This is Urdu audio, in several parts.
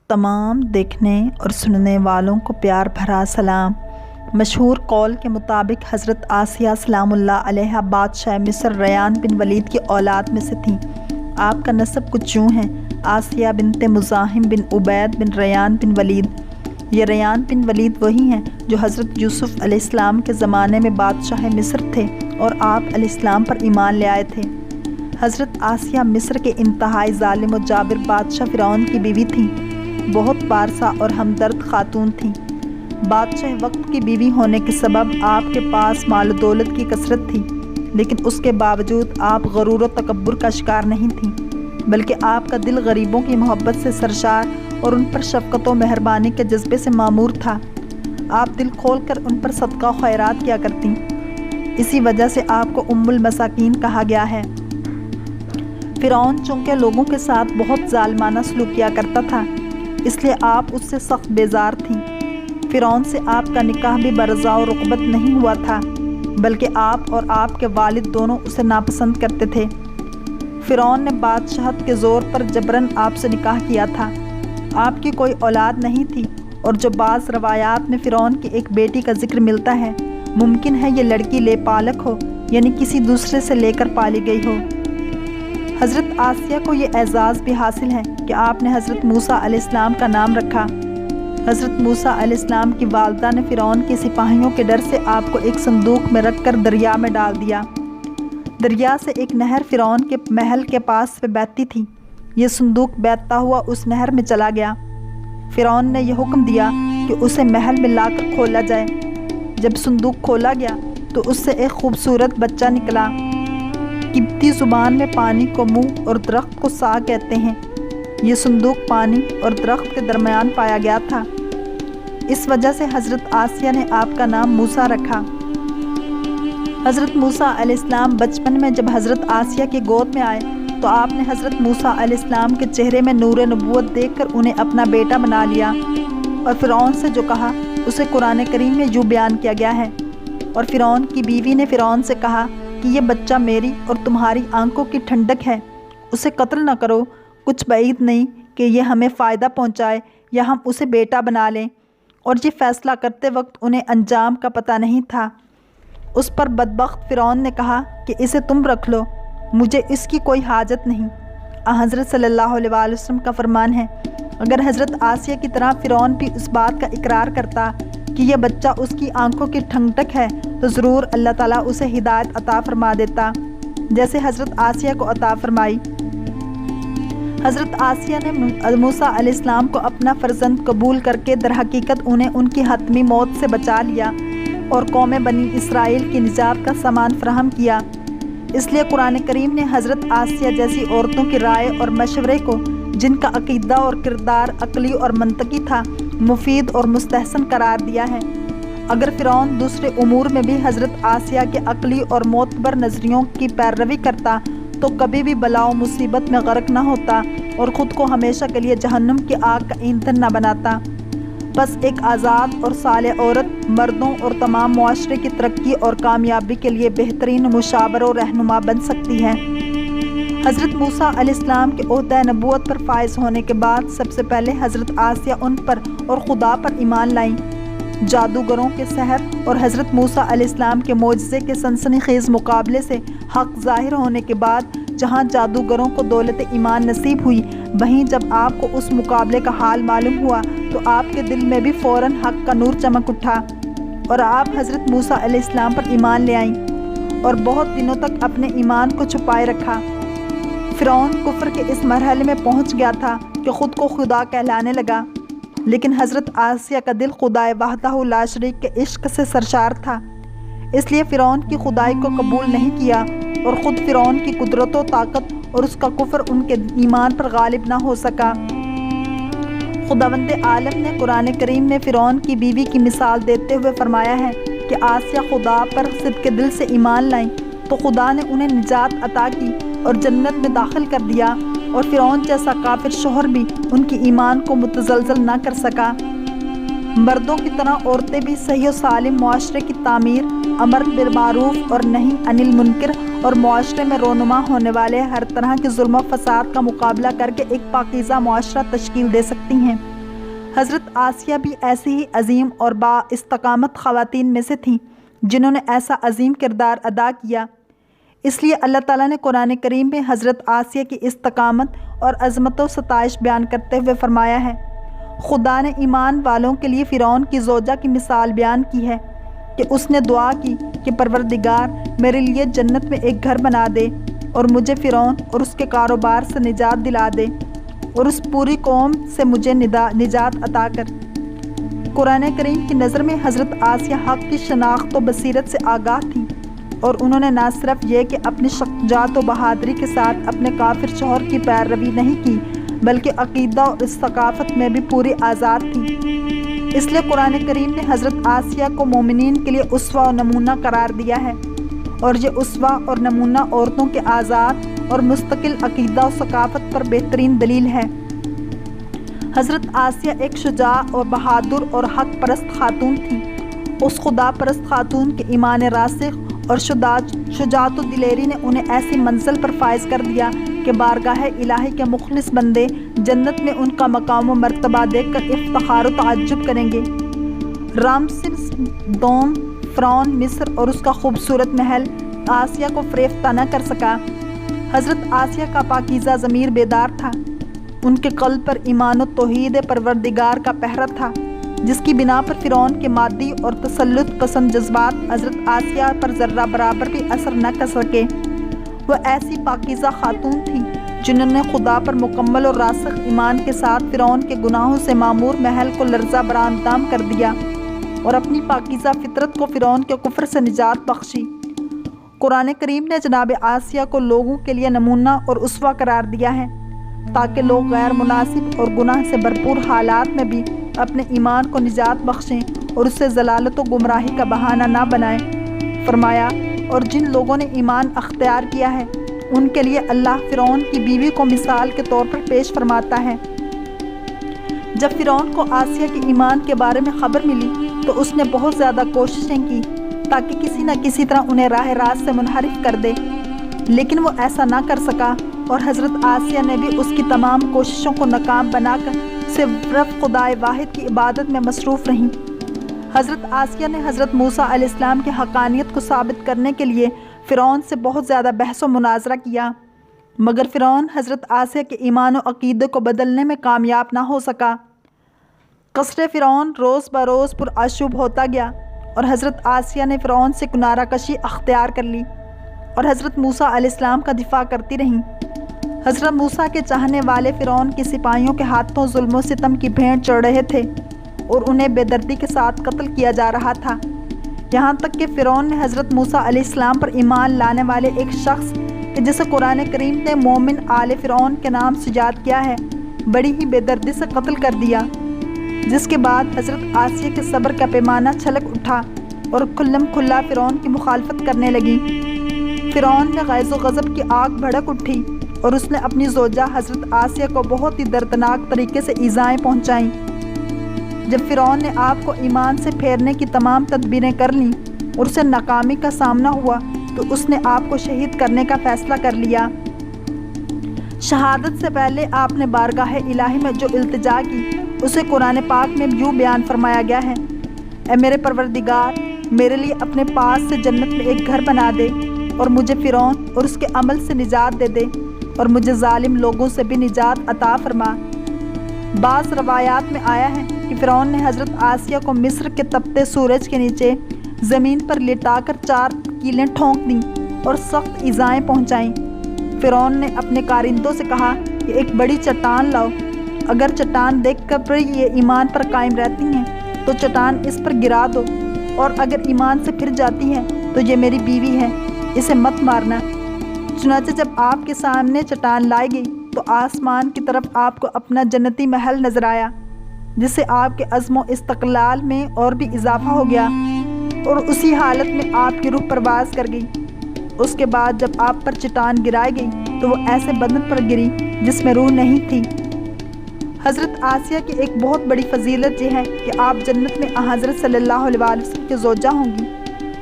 تمام دیکھنے اور سننے والوں کو پیار بھرا سلام۔ مشہور قول کے مطابق حضرت آسیہ سلام اللہ علیہا بادشاہ مصر ریان بن ولید کی اولاد میں سے تھیں۔ آپ کا نسب کچھ یوں ہے: آسیہ بنت مزاحم بن عبید بن ریان بن ولید۔ یہ ریان بن ولید وہی ہیں جو حضرت یوسف علیہ السلام کے زمانے میں بادشاہ مصر تھے اور آپ علیہ السلام پر ایمان لے آئے تھے۔ حضرت آسیہ مصر کے انتہائی ظالم و جابر بادشاہ فرعون کی بیوی تھیں۔ بہت پارسا اور ہمدرد خاتون تھیں۔ بادشاہ وقت کی بیوی ہونے کے سبب آپ کے پاس مال و دولت کی کثرت تھی، لیکن اس کے باوجود آپ غرور و تکبر کا شکار نہیں تھیں، بلکہ آپ کا دل غریبوں کی محبت سے سرشار اور ان پر شفقت و مہربانی کے جذبے سے معمور تھا۔ آپ دل کھول کر ان پر صدقہ و خیرات کیا کرتیں۔ اسی وجہ سے آپ کو ام المساکین کہا گیا ہے۔ فرعون چونکہ لوگوں کے ساتھ بہت ظالمانہ سلوک کیا کرتا تھا، اس لیے آپ اس سے سخت بیزار تھیں۔ فرعون سے آپ کا نکاح بھی برضا و رغبت نہیں ہوا تھا، بلکہ آپ اور آپ کے والد دونوں اسے ناپسند کرتے تھے۔ فرعون نے بادشاہت کے زور پر جبراً آپ سے نکاح کیا تھا۔ آپ کی کوئی اولاد نہیں تھی، اور جو بعض روایات میں فرعون کی ایک بیٹی کا ذکر ملتا ہے، ممکن ہے یہ لڑکی لے پالک ہو، یعنی کسی دوسرے سے لے کر پالی گئی ہو۔ حضرت آسیہ کو یہ اعزاز بھی حاصل ہے کہ آپ نے حضرت موسیٰ علیہ السلام کا نام رکھا۔ حضرت موسیٰ علیہ السلام کی والدہ نے فرعون کے سپاہیوں کے ڈر سے آپ کو ایک صندوق میں رکھ کر دریا میں ڈال دیا۔ دریا سے ایک نہر فرعون کے محل کے پاس سے بہتی تھی۔ یہ صندوق بہتا ہوا اس نہر میں چلا گیا۔ فرعون نے یہ حکم دیا کہ اسے محل میں لا کر کھولا جائے۔ جب صندوق کھولا گیا تو اس سے ایک خوبصورت بچہ نکلا۔ قبطی زبان میں پانی کو منہ اور درخت کو سا کہتے ہیں۔ یہ صندوق پانی اور درخت کے درمیان پایا گیا تھا۔ اس وجہ سے حضرت آسیہ نے آپ کا نام موسیٰ رکھا۔ حضرت موسیٰ علیہ السلام بچپن میں جب حضرت آسیہ کی گود میں آئے تو آپ نے حضرت موسیٰ علیہ السلام کے چہرے میں نور نبوت دیکھ کر انہیں اپنا بیٹا بنا لیا، اور فرعون سے جو کہا اسے قرآن کریم میں یوں بیان کیا گیا ہے: اور فرعون کی بیوی نے فرعون سے کہا کہ یہ بچہ میری اور تمہاری آنکھوں کی ٹھنڈک ہے، اسے قتل نہ کرو، کچھ بعید نہیں کہ یہ ہمیں فائدہ پہنچائے یا ہم اسے بیٹا بنا لیں۔ اور یہ فیصلہ کرتے وقت انہیں انجام کا پتہ نہیں تھا۔ اس پر بدبخت فرعون نے کہا کہ اسے تم رکھ لو، مجھے اس کی کوئی حاجت نہیں۔ حضرت صلی اللہ علیہ وآلہ وسلم کا فرمان ہے: اگر حضرت آسیہ کی طرح فرعون بھی اس بات کا اقرار کرتا کہ یہ بچہ اس کی آنکھوں کی ٹھنڈک ہے تو ضرور اللہ تعالیٰ اسے ہدایت عطا فرما دیتا، جیسے حضرت آسیہ کو عطا فرمائی۔ حضرت آسیہ نے موسیٰ علیہ السلام کو اپنا فرزند قبول کر کے در حقیقت انہیں ان کی حتمی موت سے بچا لیا اور قوم بنی اسرائیل کی نجات کا سامان فراہم کیا۔ اس لیے قرآن کریم نے حضرت آسیہ جیسی عورتوں کی رائے اور مشورے کو، جن کا عقیدہ اور کردار عقلی اور منطقی تھا، مفید اور مستحسن قرار دیا ہے۔ اگر فرعون دوسرے امور میں بھی حضرت آسیہ کے عقلی اور معتبر نظریوں کی پیروی کرتا تو کبھی بھی بلا و مصیبت میں غرق نہ ہوتا اور خود کو ہمیشہ کے لیے جہنم کی آگ کا ایندھن نہ بناتا۔ بس ایک آزاد اور صالح عورت مردوں اور تمام معاشرے کی ترقی اور کامیابی کے لیے بہترین مشاور و رہنما بن سکتی ہے۔ حضرت موسیٰ علیہ السلام کے عہدہ نبوت پر فائز ہونے کے بعد سب سے پہلے حضرت آسیہ ان پر اور خدا پر ایمان لائیں۔ جادوگروں کے سحر اور حضرت موسیٰ علیہ السلام کے معجزے کے سنسنی خیز مقابلے سے حق ظاہر ہونے کے بعد جہاں جادوگروں کو دولت ایمان نصیب ہوئی، وہیں جب آپ کو اس مقابلے کا حال معلوم ہوا تو آپ کے دل میں بھی فوراً حق کا نور چمک اٹھا اور آپ حضرت موسیٰ علیہ السلام پر ایمان لے آئیں اور بہت دنوں تک اپنے ایمان کو چھپائے رکھا۔ فرعون کفر کے اس مرحلے میں پہنچ گیا تھا کہ خود کو خدا کہلانے لگا، لیکن حضرت آسیہ کا دل خدائے وحدہ لا شریک کے عشق سے سرشار تھا، اس لیے فرعون کی خدائی کو قبول نہیں کیا، اور خود فرعون کی قدرت و طاقت اور اس کا کفر ان کے ایمان پر غالب نہ ہو سکا۔ خداوند عالم نے قرآن کریم میں فرعون کی بیوی کی مثال دیتے ہوئے فرمایا ہے کہ آسیہ خدا پر صدق دل سے ایمان لائیں تو خدا نے انہیں نجات عطا کی اور جنت میں داخل کر دیا، اور فرعون جیسا کافر شوہر بھی ان کی ایمان کو متزلزل نہ کر سکا۔ مردوں کی طرح عورتیں بھی صحیح و سالم معاشرے کی تعمیر، امر بالمعروف اور نہی عن المنکر اور معاشرے میں رونما ہونے والے ہر طرح کے ظلم و فساد کا مقابلہ کر کے ایک پاکیزہ معاشرہ تشکیل دے سکتی ہیں۔ حضرت آسیہ بھی ایسی ہی عظیم اور با استقامت خواتین میں سے تھیں جنہوں نے ایسا عظیم کردار ادا کیا۔ اس لیے اللہ تعالیٰ نے قرآن کریم میں حضرت آسیہ کی استقامت اور عظمت و ستائش بیان کرتے ہوئے فرمایا ہے، خدا نے ایمان والوں کے لیے فرعون کی زوجہ کی مثال بیان کی ہے کہ اس نے دعا کی کہ پروردگار میرے لیے جنت میں ایک گھر بنا دے اور مجھے فرعون اور اس کے کاروبار سے نجات دلا دے اور اس پوری قوم سے مجھے نجات عطا کر۔ قرآن کریم کی نظر میں حضرت آسیہ حق کی شناخت و بصیرت سے آگاہ تھیں، اور انہوں نے نہ صرف یہ کہ اپنی شجاعت و بہادری کے ساتھ اپنے کافر شوہر کی پیروی نہیں کی بلکہ عقیدہ اور ثقافت میں بھی پوری آزاد تھی۔ اس لیے قرآن کریم نے حضرت آسیہ کو مومنین کے لیے اسوہ و نمونہ قرار دیا ہے، اور یہ اسوہ اور نمونہ عورتوں کے آزاد اور مستقل عقیدہ و ثقافت پر بہترین دلیل ہے۔ حضرت آسیہ ایک شجاع اور بہادر اور حق پرست خاتون تھی۔ اس خدا پرست خاتون کے ایمان راسخ اور شجاعت و دلیری نے انہیں ایسی منزل پر فائز کر دیا کہ بارگاہ الہی کے مخلص بندے جنت میں ان کا مقام و مرتبہ دیکھ کر افتخار و تعجب کریں گے۔ رامسس دوم فرعون مصر اور اس کا خوبصورت محل آسیہ کو فریفتہ نہ کر سکا۔ حضرت آسیہ کا پاکیزہ ضمیر بیدار تھا، ان کے قلب پر ایمان و توحید پروردگار کا پہرا تھا، جس کی بنا پر فرعون کے مادی اور تسلط پسند جذبات حضرت آسیہ پر ذرہ برابر بھی اثر نہ کر سکے۔ وہ ایسی پاکیزہ خاتون تھی جنہوں نے خدا پر مکمل اور راسخ ایمان کے ساتھ فرعون کے گناہوں سے معمور محل کو لرزہ براندام کر دیا اور اپنی پاکیزہ فطرت کو فرعون کے کفر سے نجات بخشی۔ قرآن کریم نے جناب آسیہ کو لوگوں کے لیے نمونہ اور اسوہ قرار دیا ہے تاکہ لوگ غیر مناسب اور گناہ سے بھرپور حالات میں بھی اپنے ایمان کو نجات بخشیں اور اسے ضلالت و گمراہی کا بہانہ نہ بنائیں۔ فرمایا، اور جن لوگوں نے ایمان اختیار کیا ہے ان کے لیے اللہ فرعون کی بیوی کو مثال کے طور پر پیش فرماتا ہے۔ جب فرعون کو آسیہ کے ایمان کے بارے میں خبر ملی تو اس نے بہت زیادہ کوششیں کی تاکہ کسی نہ کسی طرح انہیں راہ راست سے منحرف کر دے، لیکن وہ ایسا نہ کر سکا، اور حضرت آسیہ نے بھی اس کی تمام کوششوں کو ناکام بنا کر صرف خدائے واحد کی عبادت میں مصروف رہیں۔ حضرت آسیہ نے حضرت موسیٰ علیہ السلام کی حقانیت کو ثابت کرنے کے لیے فرعون سے بہت زیادہ بحث و مناظرہ کیا، مگر فرعون حضرت آسیہ کے ایمان و عقیدے کو بدلنے میں کامیاب نہ ہو سکا۔ قصر فرعون روز بروز پرآشوب ہوتا گیا، اور حضرت آسیہ نے فرعون سے کنارہ کشی اختیار کر لی اور حضرت موسیٰ علیہ السلام کا دفاع کرتی رہیں۔ حضرت موسیٰ کے چاہنے والے فرعون کے سپاہیوں کے ہاتھوں ظلم و ستم کی بھینٹ چڑھ رہے تھے اور انہیں بے دردی کے ساتھ قتل کیا جا رہا تھا، یہاں تک کہ فرعون نے حضرت موسیٰ علیہ السلام پر ایمان لانے والے ایک شخص کہ جسے قرآن کریم نے مومن آل فرعون کے نام سے یاد کیا ہے بڑی ہی بے دردی سے قتل کر دیا، جس کے بعد حضرت آسیہ کے صبر کا پیمانہ چھلک اٹھا اور کھلم کھلا فرعون کی مخالفت کرنے لگی۔ فرعون میں غیظ و غضب کی آگ بھڑک اٹھی اور اس نے اپنی زوجہ حضرت آسیہ کو بہت ہی دردناک طریقے سے ایذائیں پہنچائیں۔ جب فرعون نے آپ کو ایمان سے پھیرنے کی تمام تدبیریں کر لیں اور اسے ناکامی کا سامنا ہوا تو اس نے آپ کو شہید کرنے کا فیصلہ کر لیا۔ شہادت سے پہلے آپ نے بارگاہ الہی میں جو التجا کی اسے قرآن پاک میں یوں بیان فرمایا گیا ہے، اے میرے پروردگار، میرے لیے اپنے پاس سے جنت میں ایک گھر بنا دے اور مجھے فرعون اور اس کے عمل سے نجات دے دے اور مجھے ظالم لوگوں سے بھی نجات عطا فرما۔ بعض روایات میں آیا ہے کہ فرعون نے حضرت آسیہ کو مصر کے تپتے سورج کے نیچے زمین پر لٹا کر 4 کیلیں ٹھونک دیں اور سخت ایذائیں پہنچائیں۔ فرعون نے اپنے کارندوں سے کہا کہ ایک بڑی چٹان لاؤ، اگر چٹان دیکھ کر یہ ایمان پر قائم رہتی ہیں تو چٹان اس پر گرا دو، اور اگر ایمان سے پھر جاتی ہے تو یہ میری بیوی ہے، اسے مت مارنا۔ چنانچہ جب آپ کے سامنے چٹان لائی گئی تو آسمان کی طرف آپ کو اپنا جنتی محل نظر آیا، جس سے آپ کے عزم و استقلال میں اور بھی اضافہ ہو گیا، اور اسی حالت میں آپ کی روح پرواز کر گئی۔ اس کے بعد جب آپ پر چٹان گرائی گئی تو وہ ایسے بدن پر گری جس میں روح نہیں تھی۔ حضرت آسیہ کی ایک بہت بڑی فضیلت یہ ہے کہ آپ جنت میں حضرت صلی اللہ علیہ وسلم کی زوجہ ہوں گی۔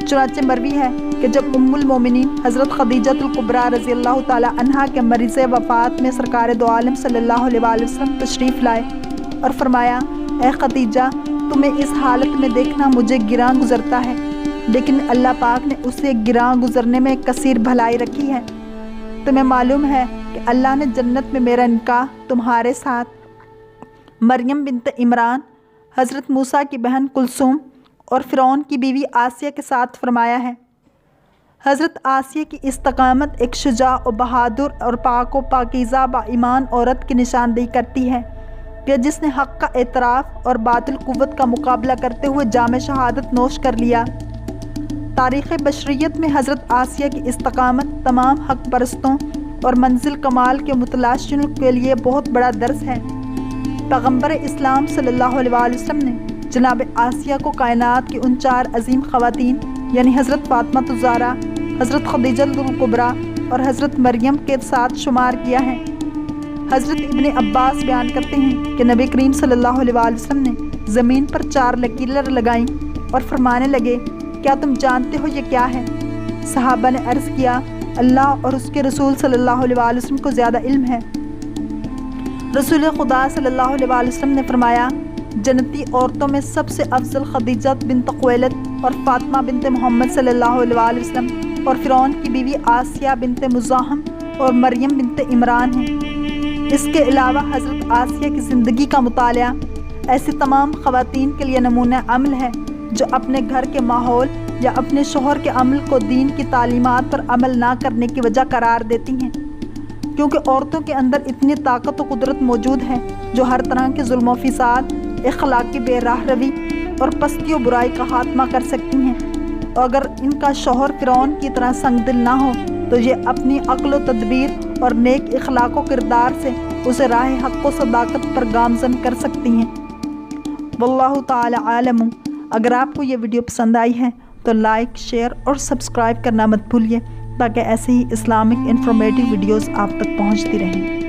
چنانچہ مروی ہے کہ جب ام المومنین حضرت خدیجہ الکبریٰ رضی اللہ تعالی عنہا کے مرض وفات میں سرکار دو عالم صلی اللہ علیہ وسلم تشریف لائے اور فرمایا اے خدیجہ تمہیں اس حالت میں دیکھنا مجھے گراں گزرتا ہے، لیکن اللہ پاک نے اسے گراں گزرنے میں کثیر بھلائی رکھی ہے۔ تمہیں معلوم ہے کہ اللہ نے جنت میں میرا نکاح تمہارے ساتھ مریم بنت عمران، حضرت موسیٰ کی بہن کلثوم اور فرعون کی بیوی آسیہ کے ساتھ فرمایا ہے۔ حضرت آسیہ کی استقامت ایک شجاع و بہادر اور پاک و پاکیزہ با ایمان عورت کی نشاندہی کرتی ہے کہ جس نے حق کا اعتراف اور باطل قوت کا مقابلہ کرتے ہوئے جام شہادت نوش کر لیا۔ تاریخ بشریت میں حضرت آسیہ کی استقامت تمام حق پرستوں اور منزل کمال کے متلاشیوں کے لیے بہت بڑا درس ہے۔ پیغمبر اسلام صلی اللہ علیہ وسلم نے جناب آسیہ کو کائنات کی ان 4 عظیم خواتین یعنی حضرت فاطمہ الزہرا، حضرت خدیجہ الکبریٰ اور حضرت مریم کے ساتھ شمار کیا ہے۔ حضرت ابن عباس بیان کرتے ہیں کہ نبی کریم صلی اللہ علیہ وسلم نے زمین پر 4 لکیریں لگائیں اور فرمانے لگے، کیا تم جانتے ہو یہ کیا ہے؟ صحابہ نے عرض کیا، اللہ اور اس کے رسول صلی اللہ علیہ وسلم کو زیادہ علم ہے۔ رسول خدا صلی اللہ علیہ وسلم نے فرمایا، جنتی عورتوں میں سب سے افضل خدیجہ بنت خویلد اور فاطمہ بنت محمد صلی اللہ علیہ وسلم اور فرعون کی بیوی آسیہ بنت مزاحم اور مریم بنت عمران ہیں۔ اس کے علاوہ حضرت آسیہ کی زندگی کا مطالعہ ایسی تمام خواتین کے لیے نمونہ عمل ہے جو اپنے گھر کے ماحول یا اپنے شوہر کے عمل کو دین کی تعلیمات پر عمل نہ کرنے کی وجہ قرار دیتی ہیں، کیونکہ عورتوں کے اندر اتنی طاقت و قدرت موجود ہے جو ہر طرح کے ظلم و فساد، اخلاقی بے راہ روی اور پستی و برائی کا خاتمہ کر سکتی ہیں، اور اگر ان کا شوہر فرعون کی طرح سنگ دل نہ ہو تو یہ اپنی عقل و تدبیر اور نیک اخلاق و کردار سے اسے راہ حق و صداقت پر گامزن کر سکتی ہیں۔ واللہ تعالی عالم۔ اگر آپ کو یہ ویڈیو پسند آئی ہے تو لائک، شیئر اور سبسکرائب کرنا مت بھولیے تاکہ ایسے ہی اسلامک انفارمیٹیو ویڈیوز آپ تک پہنچتی رہیں۔